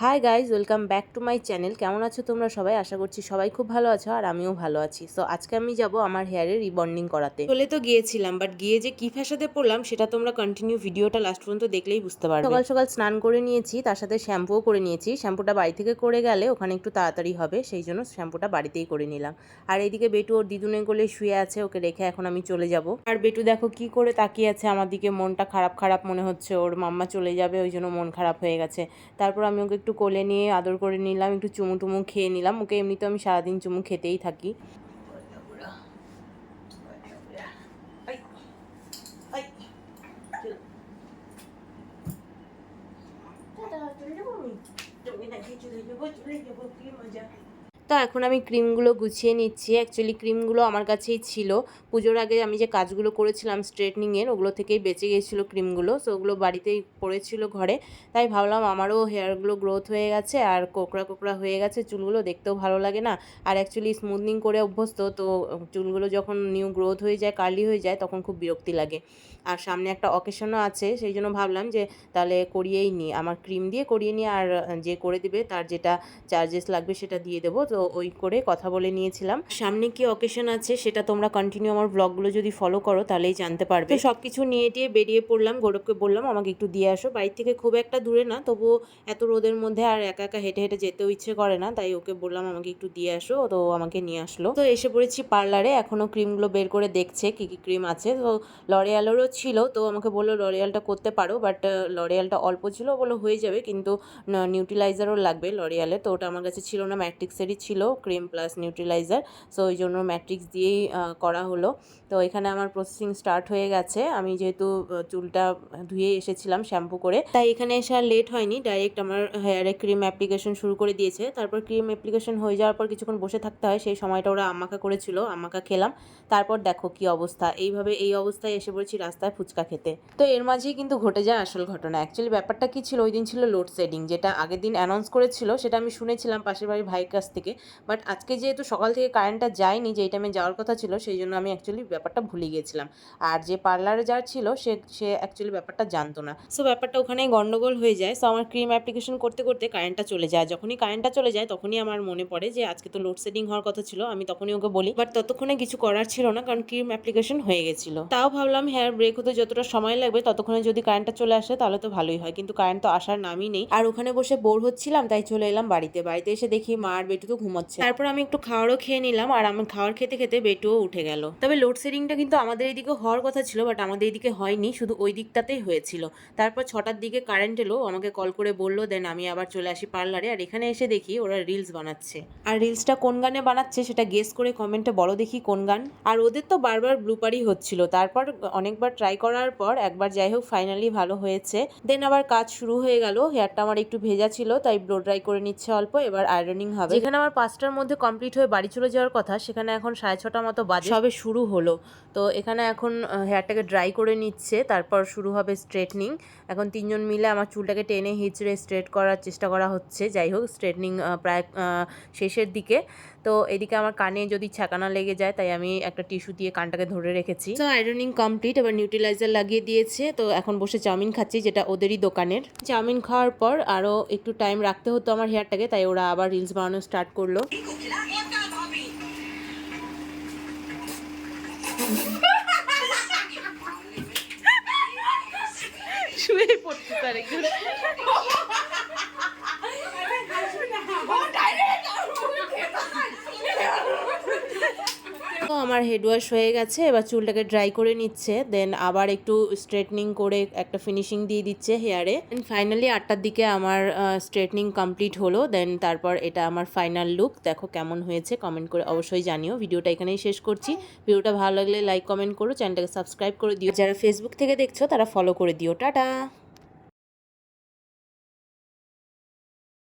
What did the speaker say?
Hi guys, welcome back to my channel. কেমন আছো তোমরা সবাই? আশা করছি সবাই খুব ভালো আছো আর আমিও ভালো আছি। সো আজকে আমি যাব আমার হেয়ারে রিবন্ডিং করাতে। চলে তো গিয়েছিলাম, বাট গিয়ে যে কি ফ্যাশাতে পড়লাম সেটা তোমরা কন্টিনিউ ভিডিওটা লাস্ট পর্যন্ত দেখলেই বুঝতে পারবে। সকাল সকাল স্নান করে নিয়েছি, তার সাথে শ্যাম্পুও করে নিয়েছি। শ্যাম্পুটা বাড়ি থেকে করে গেলে ওখানে একটু তাড়াতাড়ি হবে, সেই জন্য শ্যাম্পুটা বাড়িতেই করে নিলাম। আর এইদিকে বেটু ওর দিদুনের কোলে শুয়ে আছে, ওকে রেখে এখন আমি চলে যাব। আর বেটু দেখো কি করে তাকিয়ে আছে আমার দিকে, মনটা খারাপ খারাপ মনে হচ্ছে, ওর মাম্মা চলে যাবে ওই জন্য মন খারাপ হয়ে গেছে। তারপর আমি ওকে একটু কোলে নিয়ে আদর করে নিলাম, একটু চুমু টুমু খেয়ে নিলাম ওকে। এমনিতে আমি সারাদিন চুমু খেতেই থাকি। তো এখন আমি ক্রিমগুলো গুছিয়ে নিচ্ছি। অ্যাকচুয়ালি ক্রিমগুলো আমার কাছেই ছিল, পুজোর আগে আমি যে কাজগুলো করেছিলাম স্ট্রেটনিংয়ের, ওগুলো থেকেই বেঁচে গিয়েছিলো ক্রিমগুলো। সো ওগুলো বাড়িতেই পড়েছিল ঘরে, তাই ভাবলাম আমারও হেয়ারগুলো গ্রোথ হয়ে গেছে আর কোকড়া কোকড়া হয়ে গেছে চুলগুলো, দেখতেও ভালো লাগে না। আর অ্যাকচুয়ালি স্মুথনিং করে অভ্যস্ত, তো চুলগুলো যখন নিউ গ্রোথ হয়ে যায়, কার্লি হয়ে যায়, তখন খুব বিরক্তি লাগে। আর সামনে একটা অকেশনও আছে, সেই জন্য ভাবলাম যে তাহলে করিয়েই নিই, আমার ক্রিম দিয়ে করিয়ে নিই, আর যে করে দিবে তার যেটা চার্জেস লাগবে সেটা দিয়ে দেবো। তো ওই করে কথা বলে নিয়েছিলাম। সামনে কি অকেশন আছে সেটা তোমরা কন্টিনিউ আমার ব্লগগুলো যদি ফলো করো তাহলেই জানতে পারবে। তো সব কিছু নিয়ে টিয়ে বেরিয়ে পড়লাম। গৌরবকে বললাম আমাকে একটু দিয়ে আসো, বাড়ি থেকে খুব একটা দূরে না, তবুও এত রোদের মধ্যে আর একা একা হেঁটে হেঁটে যেতেও ইচ্ছে করে না, তাই ওকে বললাম আমাকে একটু দিয়ে আসো। তো আমাকে নিয়ে আসলো। তো এসে পড়েছি পার্লারে, এখনও ক্রিমগুলো বের করে দেখছে কী কী ক্রিম আছে। তো লরিয়ালেরও ছিল, তো আমাকে বললো লরিয়ালটা করতে পারো, বাট লরিয়ালটা অল্প ছিল, বললো হয়ে যাবে, কিন্তু নিউট্রিলাইজারও লাগবে লরিয়ালে। তো ওটা আমার কাছে ছিল না, ম্যাট্রিক্সেরই ছিল, ক্রিম প্লাস নিউট্রিলাইজার। সো ওই জন্য ম্যাট্রিক্স দিয়েই করা হলো। তো এখানে আমার প্রসেসিং স্টার্ট হয়ে গেছে। আমি যেহেতু চুলটা ধুয়ে এসেছিলাম শ্যাম্পু করে, তাই এখানে এসে আর লেট হয়নি, ডাইরেক্ট আমার হেয়ারে ক্রিম অ্যাপ্লিকেশন শুরু করে দিয়েছে। তারপর ক্রিম অ্যাপ্লিকেশন হয়ে যাওয়ার পর কিছুক্ষণ বসে থাকতে হয়, সেই সময়টা ওরা আম্মাকা করেছিল, আম্মাকা খেলাম। তারপর দেখো কি অবস্থা, এইভাবে এই অবস্থায় এসে পড়েছি রাস্তায় ফুচকা খেতে। তো এর মাঝেই কিন্তু ঘটে যায় আসল ঘটনা। অ্যাকচুয়ালি ব্যাপারটা কি ছিল, ওই দিন ছিল লোডশেডিং, যেটা আগের দিন অ্যানাউন্স করেছিল, সেটা আমি শুনেছিলাম পাশের বাড়ির ভাইয়ের কাছ থেকে। বাট আজকে যেহেতু সকাল থেকে কারেন্টটা যায়নি, যেই টাইমে যাওয়ার কথা ছিল, সেই জন্য আমি অ্যাকচুয়ালি ব্যাপারটা ভুলে গিয়েছিলাম। আর যে পার্লারে যার ছিল সে অ্যাকচুয়ালি ব্যাপারটা জানতো না। সো ব্যাপারটা ওখানেই গন্ডগোল হয়ে যায়। সো আমার ক্রিম অ্যাপ্লিকেশন করতে করতে কারেন্টটা চলে যায়। যখনই কারেন্টটা চলে যায় তখনই আমার মনে পড়ে যে আজকে তো লোডশেডিং হওয়ার কথা ছিল, আমি তখনই ওকে বলি, বাট ততক্ষণে কিছু করার ছিল না, কারণ ক্রিম অ্যাপ্লিকেশন হয়ে গেছিলো। তাও ভাবলাম হেয়ার ব্রেক হতে যতটা সময় লাগবে ততক্ষণে যদি কারেন্টটা চলে আসে তাহলে তো ভালোই হয়, কিন্তু কারেন্ট তো আসার নামই নেই। আর ওখানে বসে বোর হচ্ছিলাম, তাই চলে এলাম বাড়িতে। বাড়িতে এসে দেখি মা আর বেটু তো ঘুমাচ্ছে। তারপর আমি একটু খাওয়ারও খেয়ে নিলাম, আর আমি খাওয়ার খেতে খেতে বেটুও উঠে গেল। তবে লোডশেডিংটা কিন্তু আমাদের এইদিকে হওয়ার কথা ছিল, বাট আমাদের এইদিকে হয়নি, শুধু ওই দিকটাতেই হয়েছিল। তারপর 6টার দিকে কারেন্ট এলো, আমাকে কল করে বললো, দেন আমি আবার চলে আসি পার্লারে। আর এখানে এসে দেখি ওরা রিলস বানাচ্ছে। আর রিলসটা কোন গানে বানাচ্ছে সেটা গেস করে কমেন্টে বলো দেখি কোন গান। আর ওদের তো বারবার ব্লুপারই হচ্ছিল। তারপর অনেকবার ট্রাই করার পর একবার যাই হোক ফাইনালি ভালো হয়েছে। দেন আবার কাজ শুরু হয়ে গেল। হেয়ারটা আমার একটু ভেজা ছিল, তাই ব্লো ড্রাই করে নিচ্ছে অল্প, এবার আয়রনিং হবে। যেখানে আমার 5টার মধ্যে কমপ্লিট হয়ে বাড়ি চলে যাওয়ার কথা, সেখানে এখন 6:30 মতো বাজে, সবে শুরু হলো। তো এখানে এখন হেয়ারটাকে ড্রাই করে নিচ্ছে, তারপর শুরু হবে স্ট্রেটনিং। এখন 3জন মিলে আমার চুলটাকে টেনে হিচড়ে স্ট্রেট করার চেষ্টা করা হচ্ছে। যাই হোক, স্ট্রেটনিং প্রায় শেষের দিকে। তো এদিকে আমার কানে যদি ছ্যাঁকানা লেগে যায়, তাই আমি একটা টিস্যু দিয়ে কানটাকে ধরে রেখেছি। তো আয়রনিং কমপ্লিট, এবার নিউট্রিলাইজার লাগিয়ে দিয়েছে। তো এখন বসে চাউমিন খাচ্ছি, যেটা ওদেরই দোকানের। চাউমিন খাওয়ার পর আরও একটু টাইম রাখতে হতো আমার হেয়ারটাকে, তাই ওরা আবার রিলস বানানো স্টার্ট করলো। শুয়ে পড়তে পারে। তো আমার হেড ওয়াশ হয়ে গেছে, এবার চুলটাকে ড্রাই করে নিচ্ছে, দেন আবার একটু স্ট্রেটনিং করে একটা ফিনিশিং দিয়ে দিচ্ছে হেয়ারে। ফাইনালি 8টার দিকে আমার স্ট্রেটনিং কমপ্লিট হলো। দেন তারপর এটা আমার ফাইনাল লুক। দেখো কেমন হয়েছে কমেন্ট করে অবশ্যই জানিও। ভিডিওটা এখানেই শেষ করছি। ভিডিওটা ভালো লাগলে লাইক কমেন্ট করো, চ্যানেলটাকে সাবস্ক্রাইব করে দিও। যারা ফেসবুক থেকে দেখছো তারা ফলো করে দিও। টাটা।